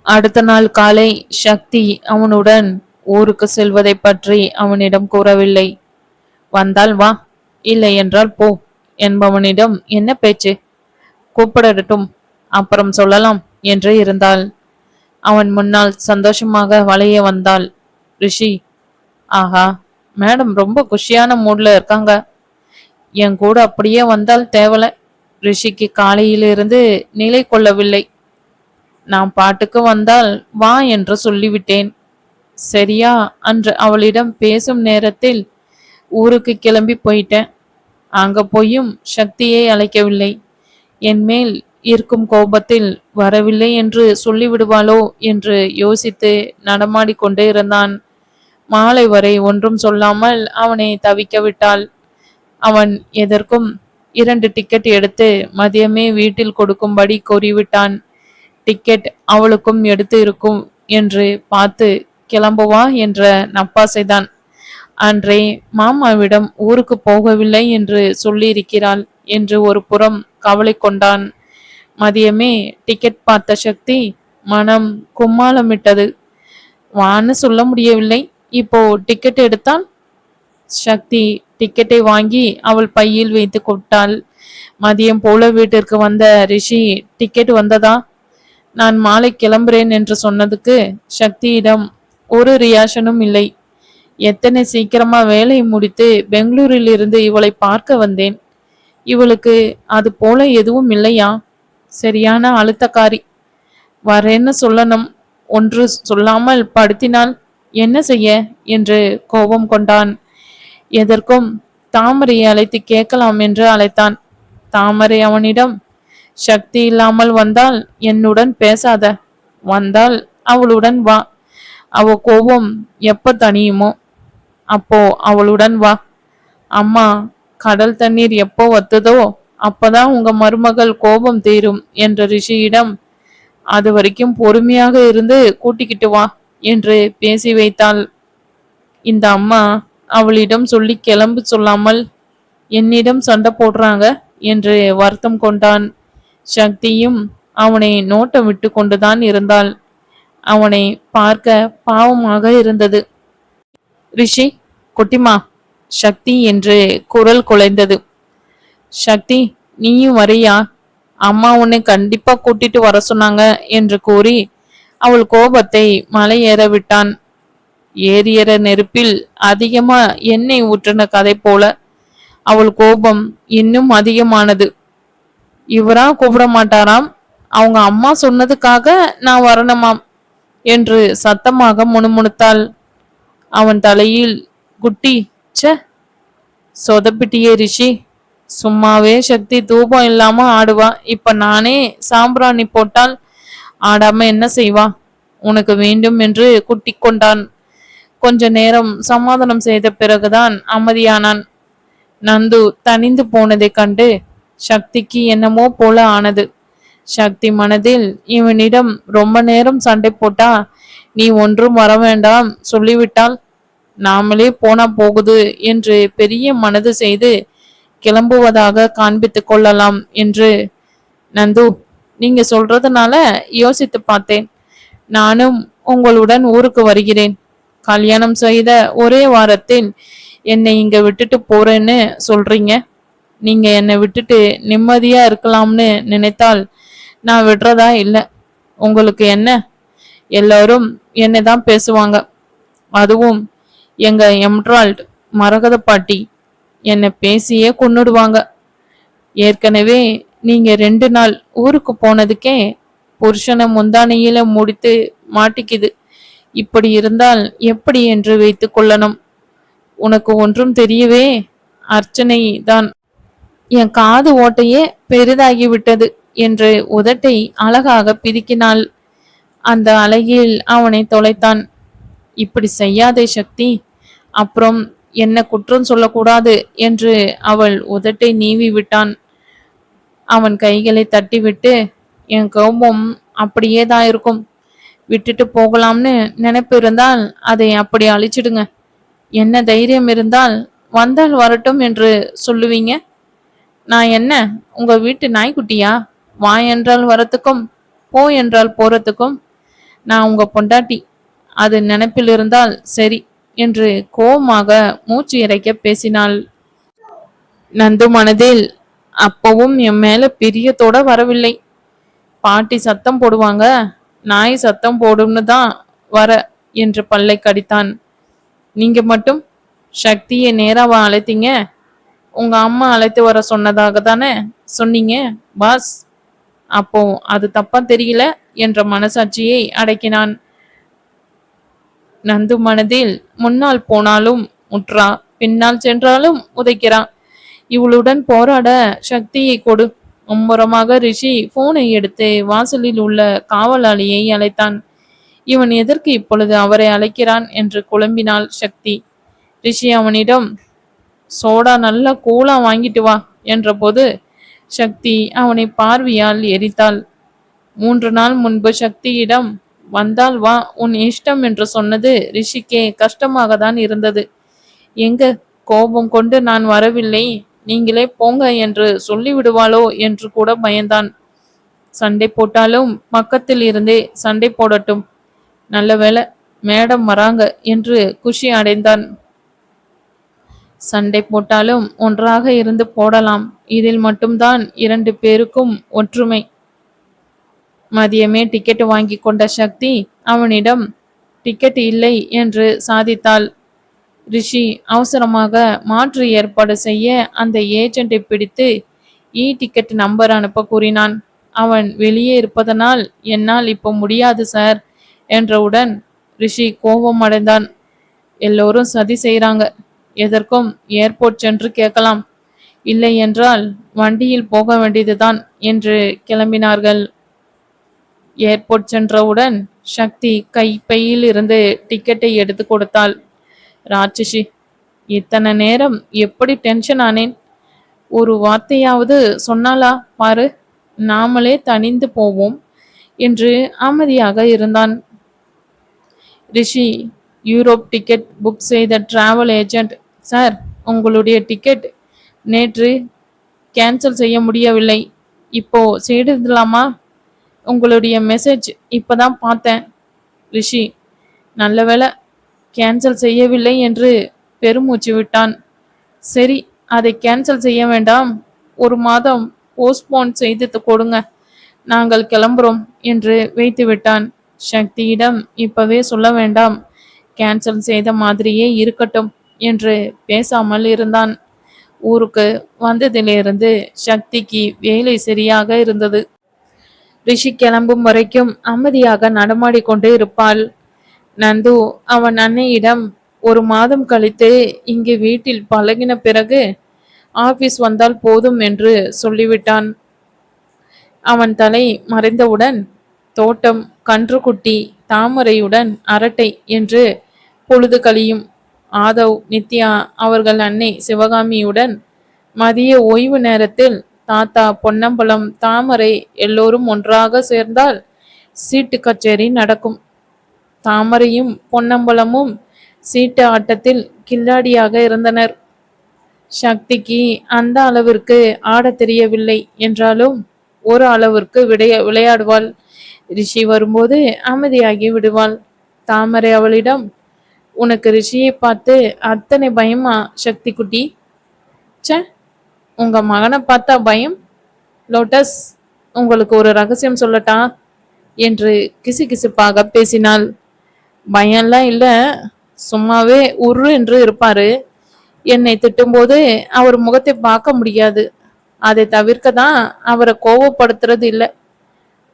அடுத்த நாள் காலை சக்தி அவனுடன் ஊருக்கு செல்வதை பற்றி அவனிடம் கூறவில்லை. வந்தால் வா, இல்லை என்றால் போ என்பவனிடம் என்ன பேச்சு, கூப்பிடட்டும், அப்புறம் சொல்லலாம் என்று இருந்தாள். அவன் முன்னால் சந்தோஷமாக வளைய வந்தாள் ரிஷி. ஆஹா, மேடம் ரொம்ப குஷியான மூட்ல இருக்காங்க. என் கூட அப்படியே வந்தால் தேவல. ரிஷிக்கு காலையிலிருந்து நிலை கொள்ளவில்லை. நான் பாட்டுக்கு வந்தால் வா என்று சொல்லிவிட்டேன். சரியா, அன்று அவளிடம் பேசும் நேரத்தில் ஊருக்கு கிளம்பி போயிட்டேன். அங்க போயும் சக்தியை அழைக்கவில்லை. என் மேல் இருக்கும் கோபத்தில் வரவில்லை என்று சொல்லிவிடுவாளோ என்று யோசித்து நடமாடிக்கொண்டே இருந்தான். மாலை வரை ஒன்றும் சொல்லாமல் அவனை தவிக்க விட்டாள். அவன் எதற்கும் 2 டிக்கெட் எடுத்து மதியமே வீட்டில் கொடுக்கும்படி கூறிவிட்டான். டிக்கெட் அவளுக்கும் எடுத்து இருக்கும் என்று பார்த்து கிளம்புவா என்ற நப்பாசைதான். அன்றே மாமாவிடம் ஊருக்கு போகவில்லை என்று சொல்லியிருக்கிறாள் என்று ஒரு புறம் கவலை கொண்டான். மதியமே டிக்கெட் பார்த்த சக்தி மனம் கும்மாளமிட்டது. வான்னு சொல்ல முடியவில்லை, இப்போ டிக்கெட் எடுத்தான். சக்தி டிக்கெட்டை வாங்கி அவள் பையில் வைத்து கொட்டாள். மதியம் போல வீட்டிற்கு வந்த ரிஷி, டிக்கெட் வந்ததா, நான் மாலை கிளம்புறேன் என்று சொன்னதுக்கு சக்தியிடம் ஒரு ரியாக்ஷனும் இல்லை. எத்தனை சீக்கிரமா வேலையை முடித்து பெங்களூரில் இருந்து இவளை பார்க்க வந்தேன். இவளுக்கு அது போல எதுவும் இல்லையா? சரியான அழுத்தக்காரி. வரேன்னு சொல்லணும், ஒன்று சொல்லாமல் படுத்தினால் என்ன செய்ய என்று கோபம் கொண்டான். எதற்கும் தாமரையை அழைத்து கேட்கலாம் என்று அழைத்தான். தாமரை அவனிடம், சக்தி இல்லாமல் வந்தால் என்னுடன் பேசாத, வந்தால் அவளுடன் வா. அவ கோபம் எப்ப தனியுமோ அப்போ அவளுடன் வா. அம்மா, கடல் தண்ணீர் எப்போ வத்துதோ அப்பதான் உங்க மருமகள் கோபம் தீரும் என்ற ரிஷியிடம், அது வரைக்கும் பொறுமையாக இருந்து கூட்டிக்கிட்டு வா என்று பேசி வைத்தாள். இந்த அம்மா அவளிடம் சொல்லி கிளம்பு சொல்லாமல் என்னிடம் சண்டை போடுறாங்க என்று வருத்தம் கொண்டான். சக்தியும் அவனை நோட்டம் விட்டு கொண்டுதான் இருந்தாள். அவனை பார்க்க பாவமாக இருந்தது. ரிஷி, குட்டிமா, சக்தி என்று குரல் குலைந்தது. சக்தி, நீயும் வரியா? அம்மா உன்னை கண்டிப்பா கூட்டிட்டு வர சொன்னாங்க என்று கூறி அவள் கோபத்தை மலை ஏற விட்டான். ஏறியற நெருப்பில் அதிகமா எண்ணெய் ஊற்றின கதை போல அவள் கோபம் இன்னும் அதிகமானது. இவரா கூப்பிட மாட்டாராம், அவங்க அம்மா சொன்னதுக்காக நான் வரணுமாம் என்று சத்தமாக முணுமுணுத்தாள். அவன் தலையில் குட்டி, ச சொதப்பிட்டியே ரிஷி. சும்மாவே சக்தி தூபம் இல்லாம ஆடுவா, இப்ப நானே சாம்பிராணி போட்டால் ஆடாம என்ன செய்வா? உனக்கு வேண்டும் என்று குட்டி கொண்டான். கொஞ்ச நேரம் சமாதானம் செய்த பிறகுதான் அமைதியானான். நந்து தனிந்து போனதை கண்டு சக்திக்கு என்னமோ போல ஆனது. சக்தி மனதில், இவனிடம் ரொம்ப நேரம் சண்டை போட்டா நீ ஒன்றும் வர வேண்டாம் சொல்லிவிட்டால் நாமளே போனா போகுது என்று பெரிய மனது செய்து கிளம்புவதாக காண்பித்து கொள்ளலாம் என்று. நந்து, நீங்க சொல்றதுனால யோசித்து பார்த்தேன். நானும் உங்களுடன் ஊருக்கு வருகிறேன். கல்யாணம் செய்த ஒரே வாரத்தில் என்னை இங்க விட்டுட்டு போறேன்னு சொல்றீங்க. நீங்க என்னை விட்டுட்டு நிம்மதியா இருக்கலாம்னு நினைத்தால் நான் விடுறதா இல்லை. உங்களுக்கு என்ன, எல்லாரும் என்னை தான் பேசுவாங்க. அதுவும் எங்க எம்ட்ரால்ட் மரகத பாட்டி என்னை பேசியே கொன்னுடுவாங்க. ஏற்கனவே நீங்க 2 நாள் ஊருக்கு போனதுக்கே புருஷனை முந்தானையில முடித்து மாட்டிக்குது. இப்படி இருந்தால் எப்படி என்று வைத்துக் கொள்ளணும். உனக்கு ஒன்றும் தெரியவே, அர்ச்சனை தான் என் காது ஓட்டையே பெரிதாகிவிட்டது என்று உதட்டை அழகாக பிதுக்கினாள். அந்த அழகில் அவனை தொலைத்தான். இப்படி செய்யாதே சக்தி, அப்புறம் என்ன குற்றம் சொல்லக்கூடாது என்று அவள் உதட்டை நீவி விட்டான். அவன் கைகளை தட்டிவிட்டு, என் கோபம் அப்படியே தான் இருக்கும். விட்டுட்டு போகலாம்னு நினைப்பு இருந்தால் அதை அப்படி அழிச்சிடுங்க. என்ன தைரியம் இருந்தால் வந்தால் வரட்டும் என்று சொல்லுவீங்க? நான் என்ன உங்க வீட்டு நாய்க்குட்டியா? வா என்றால் வரத்துக்கும் போ என்றால் போறதுக்கும்? நான் உங்க பொண்டாட்டி, அது நினைப்பில் இருந்தால் சரி என்று கோபமாக மூச்சு இறைக்க பேசினாள். நந்து மனதில் அப்பவும் என் மேல பிரியத்தோட வரவில்லை. பாட்டி சத்தம் போடுவாங்க, நாய் சத்தம் போடும்னு தான் வர என்று பல்லை கடித்தான். நீங்க மட்டும் சக்தியை நேராவா அழைத்தீங்க? உங்க அம்மா அழைத்து வர சொன்னதாக தானே சொன்னீங்க பாஸ். அப்போ அது தப்பா தெரியல என்ற மனசாட்சியை அடக்கினான். நந்து மனதில் முன்னால் போனாலும் முற்றா, பின்னால் சென்றாலும் உதைக்கிறா. இவளுடன் போராட சக்தியை கொடு. மும்முரமாக ரிஷி போனை எடுத்து வாசலில் உள்ள காவலாளியை அழைத்தான். இவன் எதற்கு இப்பொழுது அவரை அழைக்கிறான் என்று குழம்பினாள் சக்தி. ரிஷி அவனிடம் சோடா நல்லா கூலா வாங்கிட்டு வா என்றபோது சக்தி அவனை பார்வையால் எரித்தாள். 3 நாள் முன்பு சக்தியிடம் வந்தால் வா உன் இஷ்டம் என்று சொன்னது ரிஷிக்கே கஷ்டமாக தான் இருந்தது. எங்க கோபம் கொண்டு நான் வரவில்லை, நீங்களே போங்க என்று சொல்லிவிடுவாளோ என்று கூட பயந்தான். சண்டை போட்டாலும் பக்கத்தில் இருந்தே சண்டை போடட்டும், நல்ல வேளை மேடம் வராங்க என்று குஷி அடைந்தான். சண்டை போட்டாலும் ஒன்றாக இருந்து போடலாம், இதில் மட்டும்தான் 2 பேருக்கும் ஒற்றுமை. மதியமே டிக்கெட் வாங்கி கொண்ட சக்தி அவனிடம் டிக்கெட் இல்லை என்று சாதித்தாள். ரிஷி அவசரமாக மாற்று ஏற்பாடு செய்ய அந்த ஏஜெண்டை பிடித்து டிக்கெட் நம்பர் அனுப்ப கூறினான். அவன் வெளியே இருப்பதனால் என்னால் இப்போ முடியாது சார் என்றவுடன் ரிஷி கோபம் அடைந்தான். எல்லோரும் சதி செய்கிறாங்க, எதற்கும் ஏர்போர்ட் சென்று கேட்கலாம், இல்லை என்றால் வண்டியில் போக வேண்டியதுதான் என்று கிளம்பினார்கள். ஏர்போர்ட் சென்றவுடன் சக்தி கைப்பையில் இருந்து டிக்கெட்டை எடுத்து கொடுத்தாள். ராட்சசி, இத்தனை நேரம் எப்படி டென்ஷன் ஆனேன். ஒரு வார்த்தையாவது சொன்னாலா பாரு, நாமளே தனிந்து போவோம் என்று அமைதியாக இருந்தான். ரிஷி யூரோப் டிக்கெட் புக் செய்த டிராவல் ஏஜென்ட். சார், உங்களுடைய டிக்கெட் நேற்று கேன்சல் செய்ய முடியவில்லை, இப்போ செய்திடலாமா? உங்களுடைய மெசேஜ் இப்பதான் பார்த்தேன். ரிஷி நல்ல வேளை கேன்சல் செய்யவில்லை என்று பெருமூச்சு விட்டான். சரி, அதை கேன்சல் செய்ய வேண்டாம், 1 மாதம் போஸ்ட்போன் செய்து கொடுங்க, நாங்கள் கிளம்புறோம் என்று வைத்து விட்டான். சக்தியிடம் இப்பவே சொல்ல வேண்டாம், கேன்சல் செய்த மாதிரியே இருக்கட்டும் என்று பேசாமல் இருந்தான். ஊருக்கு வந்ததிலிருந்து சக்திக்கு வேலை சரியாக இருந்தது. ரிஷி கிளம்பும் வரைக்கும் அமைதியாக நடமாடிக்கொண்டு இருப்பாள். நந்து அவன் அன்னையிடம் 1 மாதம் கழித்து இங்கு வீட்டில் பழகின பிறகு ஆபீஸ் வந்தால் போதும் என்று சொல்லிவிட்டான். அவன் தலை மறைந்தவுடன் தோட்டம், கன்றுக்குட்டி, தாமரையுடன் அரட்டை என்று பொழுது கழியும். ஆதவ், நித்யா அவர்கள் அன்னை சிவகாமியுடன் மதிய ஓய்வு நேரத்தில் தாத்தா, பொன்னம்பலம், தாமரை எல்லோரும் ஒன்றாக சேர்ந்தால் சீட்டு கச்சேரி நடக்கும். தாமரையும் பொன்னம்பலமும் சீட்டு ஆட்டத்தில் கில்லாடியாக இருந்தனர். சக்திக்கு அந்த அளவிற்கு ஆட தெரியவில்லை என்றாலும் ஒரு அளவிற்கு விளையாடுவாள். ரிஷி வரும்போது அமைதியாகி விடுவாள். தாமரை அவளிடம், உனக்கு ரிஷியை பார்த்து அத்தனை பயமா சக்தி குட்டி? ச, உங்க மகனை பார்த்தா பயம்? லோட்டஸ், உங்களுக்கு ஒரு ரகசியம் சொல்லட்டா என்று கிசுகிசுப்பாக பேசினாள். பயம்லாம் இல்லை, சும்மாவே உரு என்று இருப்பாரு. என்னை திட்டும்போது அவர் முகத்தை பார்க்க முடியாது, அதை தவிர்க்க தான் அவரை கோபப்படுத்துறது இல்லை,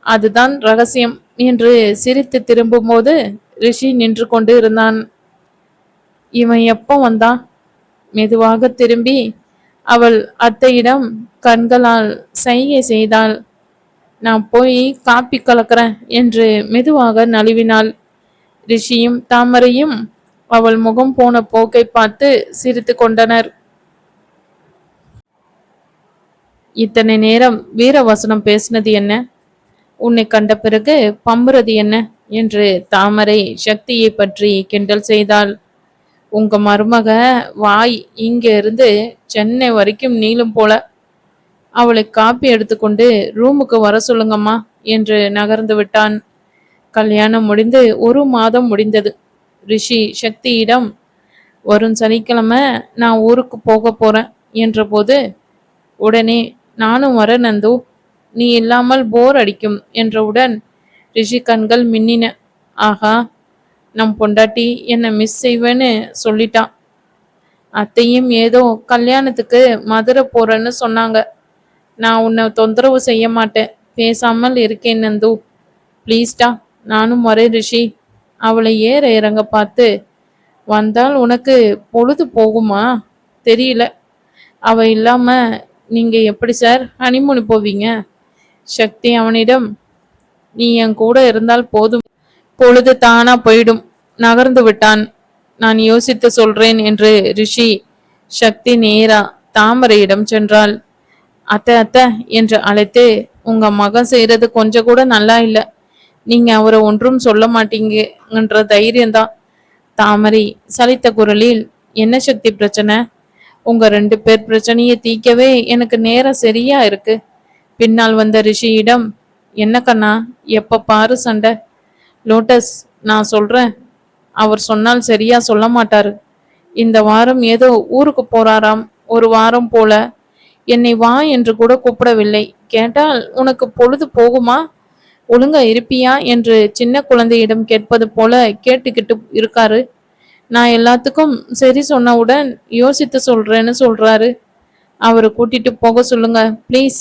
அதுதான் ரகசியம் என்று சிரித்து திரும்பும்போது ரிஷி நின்று கொண்டு இருந்தான். இவன் எப்போ வந்தான்? மெதுவாக திரும்பி அவள் அத்தையிடம் கண்களால் சைகை செய்தாள். நான் போய் காப்பி கலக்கிறேன் என்று மெதுவாக நழுவினாள். ரிஷியும் தாமரையும் அவள் முகம் போன போக்கை பார்த்து சிரித்து கொண்டனர். இத்தனை நேரம் வீரவசனம் பேசினது என்ன? உன்னை கண்ட பிறகு பம்புறது என்ன என்று தாமரை சக்தியை பற்றி கிண்டல் செய்தாள். உங்க மருமக வாய் இங்க இருந்து சென்னை வரைக்கும் நீளும் போல. அவளை காப்பி எடுத்துக்கொண்டு ரூமுக்கு வர சொல்லுங்கம்மா என்று நகர்ந்து விட்டான். கல்யாணம் முடிந்து 1 மாதம் முடிந்தது. ரிஷி சக்தியிடம், வரும் சனிக்கிழமை நான் ஊருக்கு போக போறேன் என்றபோது, உடனே நானும் வர நந்து, நீ இல்லாமல் போர் அடிக்கும் என்றவுடன் ரிஷி கண்கள் மின்னின. ஆஹா, நம் பொண்டாட்டி என்னை மிஸ் செய்வேன்னு சொல்லிட்டான். அத்தையும் ஏதோ கல்யாணத்துக்கு மதுரை போறேன்னு சொன்னாங்க. நான் உன்னை தொந்தரவு செய்ய மாட்டேன், பேசாமல் இருக்கேன் நந்து. ப்ளீஸ்டா, நானும் வரேன் ரிஷி. அவளை ஏற இறங்க பார்த்து, வந்தால் உனக்கு பொழுது போகுமா தெரியல. அவ இல்லாம நீங்க எப்படி சார் ஹனிமூன் போவீங்க? சக்தி அவனிடம், நீ என் கூட இருந்தால் போதும், பொழுது தானா போயிடும், நகர்ந்து விட்டான். நான் யோசித்து சொல்றேன் என்று ரிஷி சக்தி நேரா தாமரையிடம் சென்றாள். அத்தை அத்தை என்று அழைத்து, உங்க மகன் செய்யறது கொஞ்சம் கூட நல்லா இல்லை. நீங்க அவரை ஒன்றும் சொல்ல மாட்டீங்கன்ற தைரியம்தான். தாமரை சலித்த குரலில், என்ன சக்தி பிரச்சனை? உங்க 2 பேர் பிரச்சனையை தீக்கவே எனக்கு நேரம் சரியா இருக்கு. பின்னால் வந்த ரிஷியிடம், என்ன கண்ணா எப்ப பாரு சண்டை? லோட்டஸ், நான் சொல்றேன், அவர் சொன்னால் சரியா சொல்ல மாட்டாரு. இந்த வாரம் ஏதோ ஊருக்கு போறாராம், 1 வாரம் போல. என்னை வா என்று கூட கூப்பிடவில்லை. கேட்டால் உனக்கு பொழுது போகுமா, ஒழுங்கா இருப்பியா என்று சின்ன குழந்தையிடம் கேட்பது போல கேட்டுக்கிட்டு இருக்காரு. நான் எல்லாத்துக்கும் சரி சொன்னவுடன் யோசித்து சொல்றேன்னு சொல்றாரு. அவரை கூட்டிட்டு போக சொல்லுங்க ப்ளீஸ்.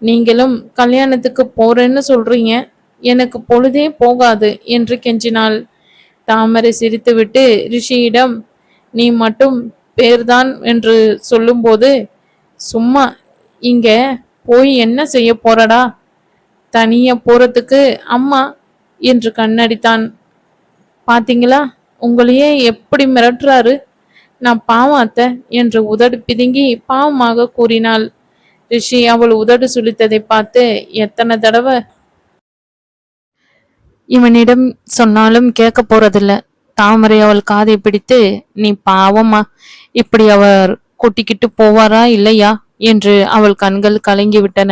நீங்களும் கல்யாணத்துக்கு போறேன்னு சொல்றீங்க, எனக்கு பொழுதே போகாது என்று கெஞ்சினாள். தாமரை சிரித்துவிட்டு ரிஷியிடம், நீ மட்டும் பேர்தான் என்று சொல்லும்போது, சும்மா இங்க போய் என்ன செய்ய போறடா, தனியா போறதுக்கு அம்மா என்று கண்ணடித்தான். பாத்தீங்களா, உங்களையே எப்படி மிரட்டுறாரு. நான் பாவம் அத்தை என்று உதடு பிதுங்கி பாவமாக கூறினாள். ரிஷி அவள் உதடு சுளித்ததை பார்த்து, எத்தனை தடவை இவனிடம் சொன்னாலும் கேட்க போறதில்ல. தாமரை அவள் காதை பிடித்து, நீ பாவம்மா, இப்படி அவர் கூட்டிக்கிட்டு போவாரா இல்லையா என்று அவள் கண்கள் கலங்கிவிட்டன.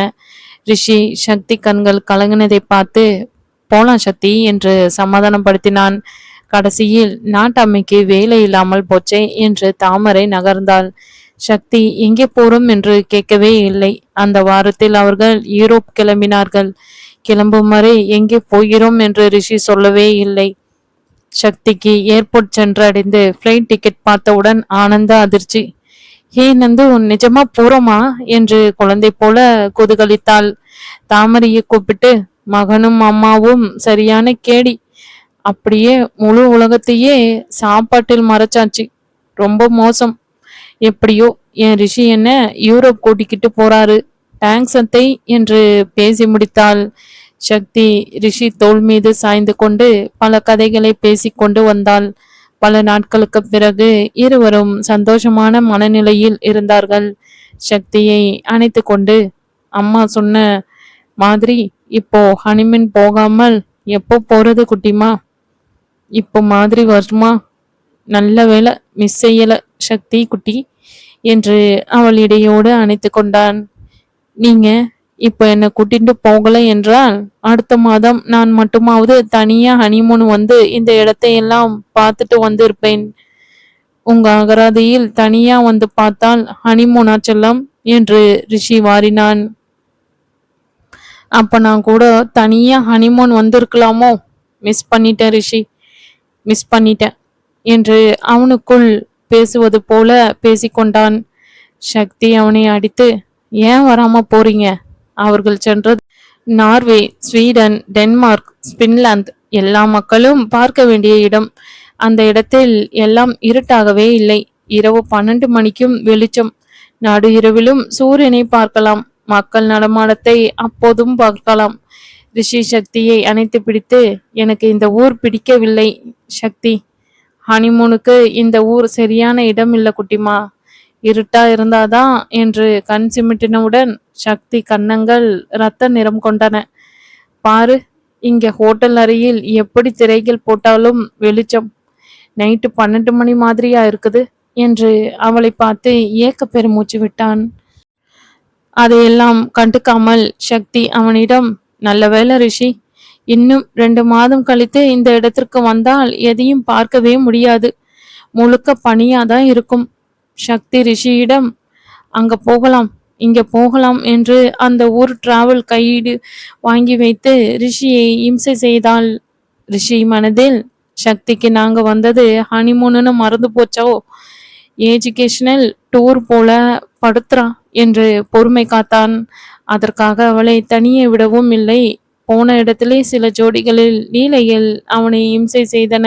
ரிஷி சக்தி கண்கள் கலங்கினதை பார்த்து, போலாம் சக்தி என்று சமாதானப்படுத்தினான். கடைசியில் நாட்டம்மைக்கு வேலை இல்லாமல் போச்சே என்று தாமரை நகர்ந்தாள். சக்தி எங்கே போறோம் என்று கேட்கவே இல்லை. அந்த வாரத்தில் அவர்கள் யூரோப் கிளம்பினார்கள். கிளம்பும் வரை எங்கே போகிறோம் என்று ரிஷி சொல்லவே இல்லை. சக்திக்கு ஏர்போர்ட் சென்று அடைந்து பிளைட் டிக்கெட் பார்த்தவுடன் ஆனந்த அதிர்ச்சி. ஹே நந்து, நிஜமா போறோமா என்று குழந்தை போல குதூகலித்தாள். தாமரையை கூப்பிட்டு, மகனும் அம்மாவும் சரியான கேடி, அப்படியே முழு உலகத்தையே சாப்பாட்டில் மறைச்சாச்சு, ரொம்ப மோசம். எப்படியோ என் ரிஷி என்ன யூரோப் கூட்டிக்கிட்டு போறாரு, தேங்க்ஸ் அத்தை என்று பேசி முடித்தாள். சக்தி ரிஷி தோள் மீது சாய்ந்து கொண்டு பல கதைகளை பேசிக்கொண்டு வந்தாள். பல நாட்களுக்கு பிறகு இருவரும் சந்தோஷமான மனநிலையில் இருந்தார்கள். சக்தியை அணைத்து கொண்டு, அம்மா சொன்ன மாதிரி இப்போ ஹனிமூன் போகாமல் எப்போ போறது குட்டிமா? இப்போ மாதிரி வருமா? நல்ல வேலை மிஸ் செய்யல சக்தி குட்டி என்று அவள் இடையோடு அணைத்து கொண்டான். நீங்க இப்போ என்னை கூட்டிட்டு போகல என்றால் அடுத்த மாதம் நான் மட்டுமாவது தனியா ஹனிமூன் வந்து இந்த இடத்தையெல்லாம் பார்த்துட்டு வந்து இருப்பேன். உங்க அகராதியில் தனியா வந்து பார்த்தால் ஹனிமூனா செல்லம் என்று ரிஷி வாரினான். அப்ப நான் கூட தனியா ஹனிமூன் வந்திருக்கலாமோ? மிஸ் பண்ணிட்டேன் ரிஷி, மிஸ் பண்ணிட்டேன் என்று அவனுக்குள் பேசுவது போல பேசிக்கொண்டான். சக்தி அவனை அடித்து, ஏன் வராம போறீங்க? அவர்கள் சென்றது நார்வே, ஸ்வீடன், டென்மார்க், பின்லாந்து, எல்லா மக்களும் பார்க்க வேண்டிய இடம். அந்த இடத்தில் எல்லாம் இருட்டாகவே இல்லை. இரவு 12 மணிக்கும் வெளிச்சம். நடு இரவிலும் சூரியனை பார்க்கலாம். மக்கள் நடமாட்டத்தை அப்போதும் பார்க்கலாம். ரிஷி சக்தியை அணைத்து பிடித்து, எனக்கு இந்த ஊர் பிடிக்கவில்லை சக்தி. ஹனிமூனுக்கு இந்த ஊர் சரியான இடம் இல்லை குட்டிமா. இருட்டா இருந்தாதான் என்று கண் சிமிட்டினவுடன் சக்தி கன்னங்கள் இரத்த நிறம் கொண்டன. பாரு, இங்க ஹோட்டல் அறையில் எப்படி திரைகள் போட்டாலும் வெளிச்சம். நைட்டு 12 மணி மாதிரியா இருக்குது என்று அவளை பார்த்து ஏக்க பெருமூச்சு விட்டான். அதையெல்லாம் கண்டுக்காமல் சக்தி அவனிடம், நல்ல வேளை ரிஷி, இன்னும் 2 மாதம் கழித்து இந்த இடத்திற்கு வந்தால் எதையும் பார்க்கவே முடியாது. முழுக்க பனியாதான் இருக்கும். சக்தி ரிஷியிடம் அங்க போகலாம் இங்க போகலாம் என்று அந்த ஊர் டிராவல் கைடு வாங்கி வைத்து ரிஷியை இம்சை செய்தாள். ரிஷி மனதில் சக்திக்கு நாங்க வந்தது ஹனிமூனுன்னு மறந்து போச்சோ, எஜுகேஷனல் டூர் போல படுத்துறா என்று பொறுமை காத்தான். அதற்காக அவளை தனியே விடவும் இல்லை. போன இடத்திலே சில ஜோடிகளில் லீலைகள் அவனை இம்சை செய்தன.